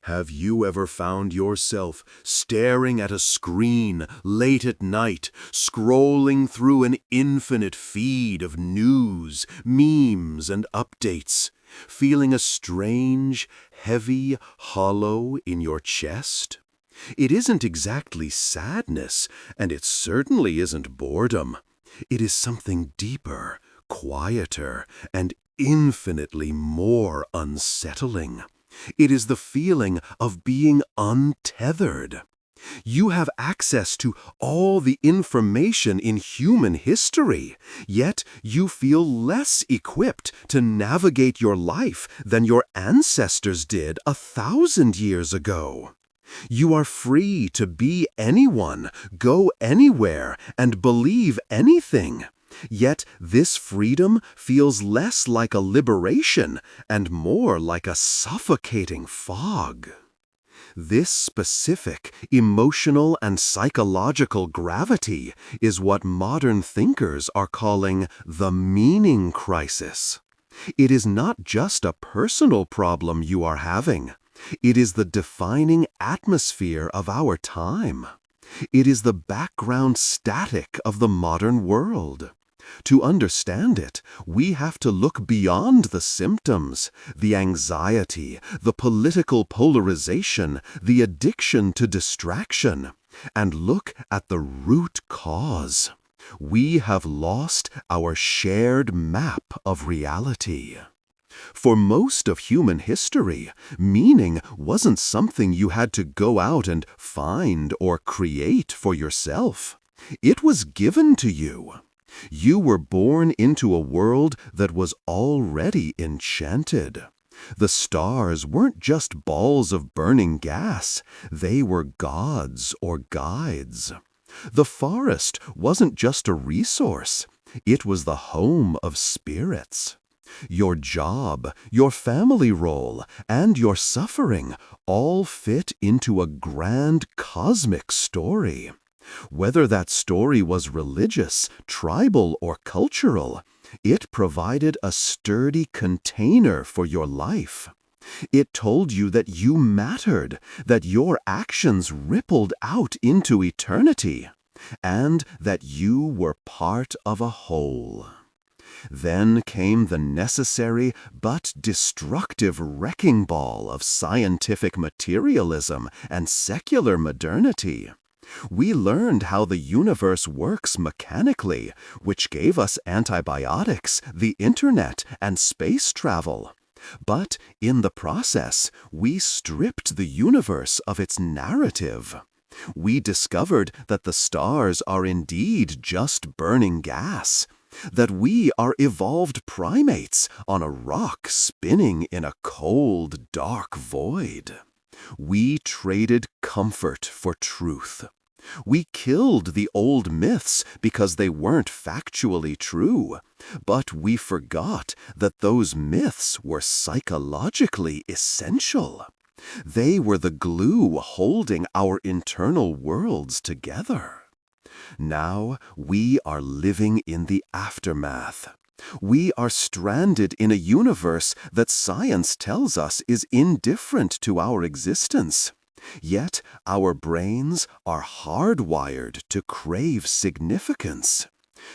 Have you ever found yourself staring at a screen late at night, scrolling through an infinite feed of news, memes, and updates, feeling a strange, heavy hollow in your chest? It isn't exactly sadness, and it certainly isn't boredom. It is something deeper, quieter, and infinitely more unsettling. It is the feeling of being untethered. You have access to all the information in human history, yet you feel less equipped to navigate your life than your ancestors did 1,000 years ago. You are free to be anyone, go anywhere, and believe anything. Yet this freedom feels less like a liberation and more like a suffocating fog. This specific emotional and psychological gravity is what modern thinkers are calling the meaning crisis. It is not just a personal problem you are having. It is the defining atmosphere of our time. It is the background static of the modern world. To understand it, we have to look beyond the symptoms, the anxiety, the political polarization, the addiction to distraction, and look at the root cause. We have lost our shared map of reality. For most of human history, meaning wasn't something you had to go out and find or create for yourself. It was given to you. You were born into a world that was already enchanted. The stars weren't just balls of burning gas, they were gods or guides. The forest wasn't just a resource, it was the home of spirits. Your job, your family role, and your suffering all fit into a grand cosmic story. Whether that story was religious, tribal, or cultural, it provided a sturdy container for your life. It told you that you mattered, that your actions rippled out into eternity, and that you were part of a whole. Then came the necessary but destructive wrecking ball of scientific materialism and secular modernity. We learned how the universe works mechanically, which gave us antibiotics, the internet, and space travel. But in the process, we stripped the universe of its narrative. We discovered that the stars are indeed just burning gas, that we are evolved primates on a rock spinning in a cold, dark void. We traded comfort for truth. We killed the old myths because they weren't factually true, but we forgot that those myths were psychologically essential. They were the glue holding our internal worlds together. Now we are living in the aftermath. We are stranded in a universe that science tells us is indifferent to our existence. Yet our brains are hardwired to crave significance.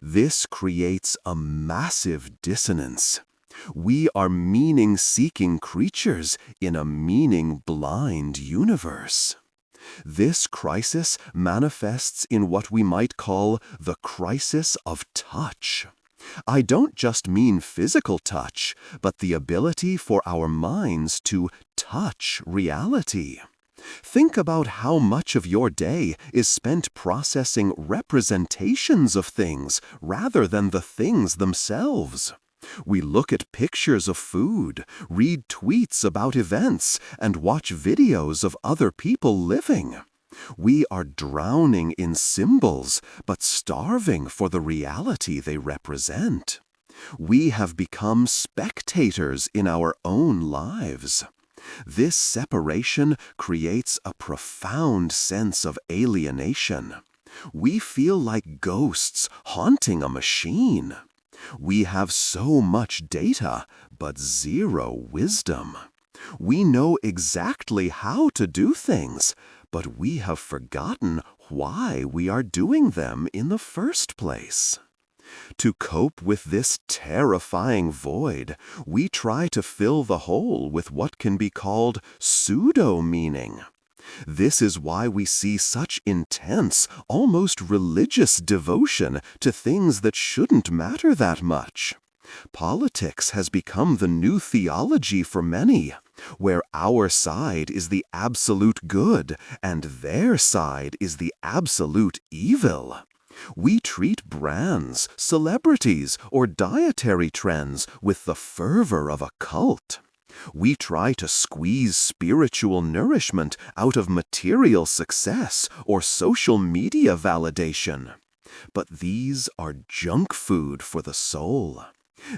This creates a massive dissonance. We are meaning-seeking creatures in a meaning-blind universe. This crisis manifests in what we might call the crisis of touch. I don't just mean physical touch, but the ability for our minds to touch reality. Think about how much of your day is spent processing representations of things rather than the things themselves. We look at pictures of food, read tweets about events, and watch videos of other people living. We are drowning in symbols, but starving for the reality they represent. We have become spectators in our own lives. This separation creates a profound sense of alienation. We feel like ghosts haunting a machine. We have so much data, but zero wisdom. We know exactly how to do things, but we have forgotten why we are doing them in the first place. To cope with this terrifying void, we try to fill the hole with what can be called pseudo-meaning. This is why we see such intense, almost religious devotion to things that shouldn't matter that much. Politics has become the new theology for many, where our side is the absolute good and their side is the absolute evil. We treat brands, celebrities, or dietary trends with the fervor of a cult. We try to squeeze spiritual nourishment out of material success or social media validation. But these are junk food for the soul.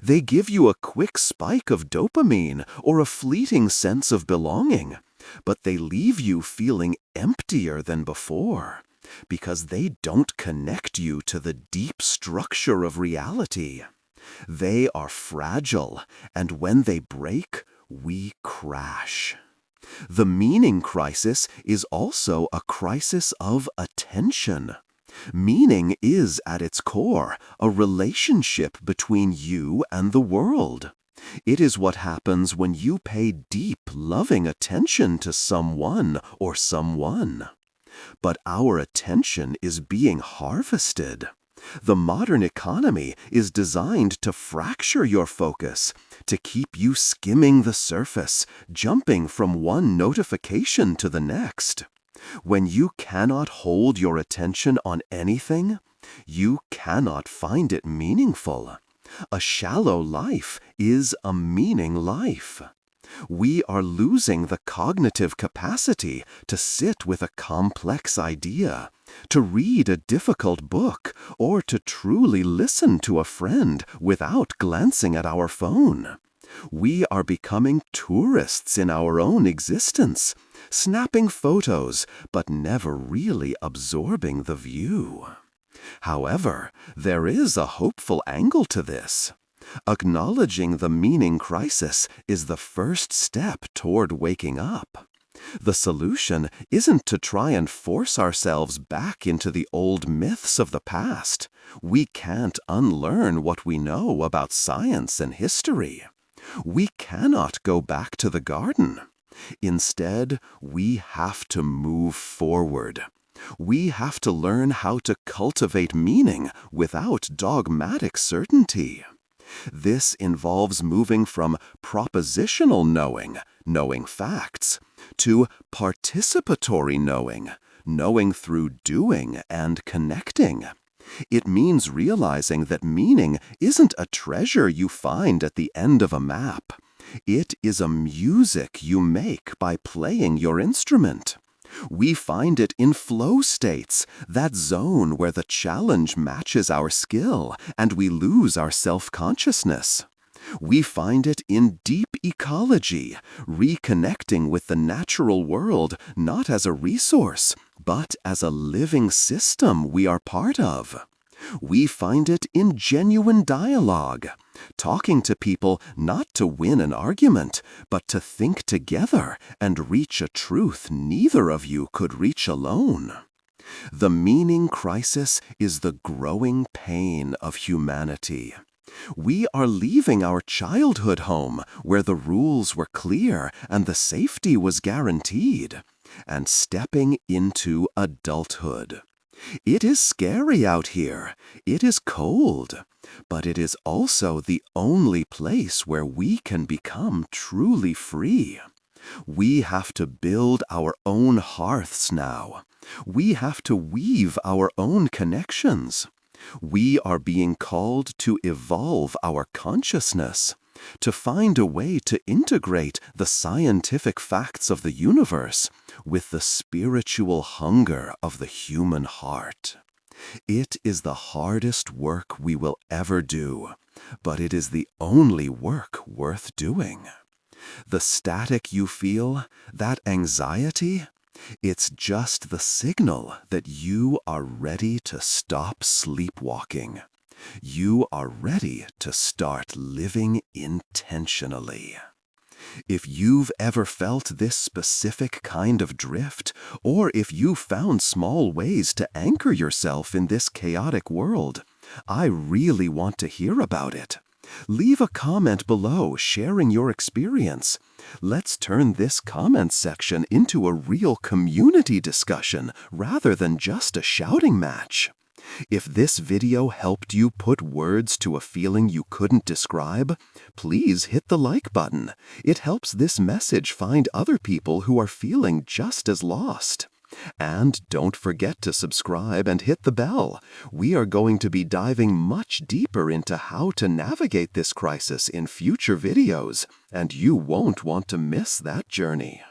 They give you a quick spike of dopamine or a fleeting sense of belonging, but they leave you feeling emptier than before, because they don't connect you to the deep structure of reality. They are fragile, and when they break, we crash. The meaning crisis is also a crisis of attention. Meaning is, at its core, a relationship between you and the world. It is what happens when you pay deep, loving attention to someone or someone. But our attention is being harvested. The modern economy is designed to fracture your focus, to keep you skimming the surface, jumping from one notification to the next. When you cannot hold your attention on anything, you cannot find it meaningful. A shallow life is a meaning life. We are losing the cognitive capacity to sit with a complex idea, to read a difficult book, or to truly listen to a friend without glancing at our phone. We are becoming tourists in our own existence, snapping photos, but never really absorbing the view. However, there is a hopeful angle to this. Acknowledging the meaning crisis is the first step toward waking up. The solution isn't to try and force ourselves back into the old myths of the past. We can't unlearn what we know about science and history. We cannot go back to the garden. Instead, we have to move forward. We have to learn how to cultivate meaning without dogmatic certainty. This involves moving from propositional knowing, knowing facts, to participatory knowing, knowing through doing and connecting. It means realizing that meaning isn't a treasure you find at the end of a map. It is a music you make by playing your instrument. We find it in flow states, that zone where the challenge matches our skill and we lose our self-consciousness. We find it in deep ecology, reconnecting with the natural world not as a resource, but as a living system we are part of. We find it in genuine dialogue, talking to people not to win an argument, but to think together and reach a truth neither of you could reach alone. The meaning crisis is the growing pain of humanity. We are leaving our childhood home where the rules were clear and the safety was guaranteed, and stepping into adulthood. It is scary out here. It is cold. But it is also the only place where we can become truly free. We have to build our own hearths now. We have to weave our own connections. We are being called to evolve our consciousness, to find a way to integrate the scientific facts of the universe with the spiritual hunger of the human heart. It is the hardest work we will ever do, but it is the only work worth doing. The static you feel, that anxiety, it's just the signal that you are ready to stop sleepwalking. You are ready to start living intentionally. If you've ever felt this specific kind of drift, or if you've found small ways to anchor yourself in this chaotic world, I really want to hear about it. Leave a comment below sharing your experience. Let's turn this comment section into a real community discussion rather than just a shouting match. If this video helped you put words to a feeling you couldn't describe, please hit the like button. It helps this message find other people who are feeling just as lost. And don't forget to subscribe and hit the bell. We are going to be diving much deeper into how to navigate this crisis in future videos, and you won't want to miss that journey.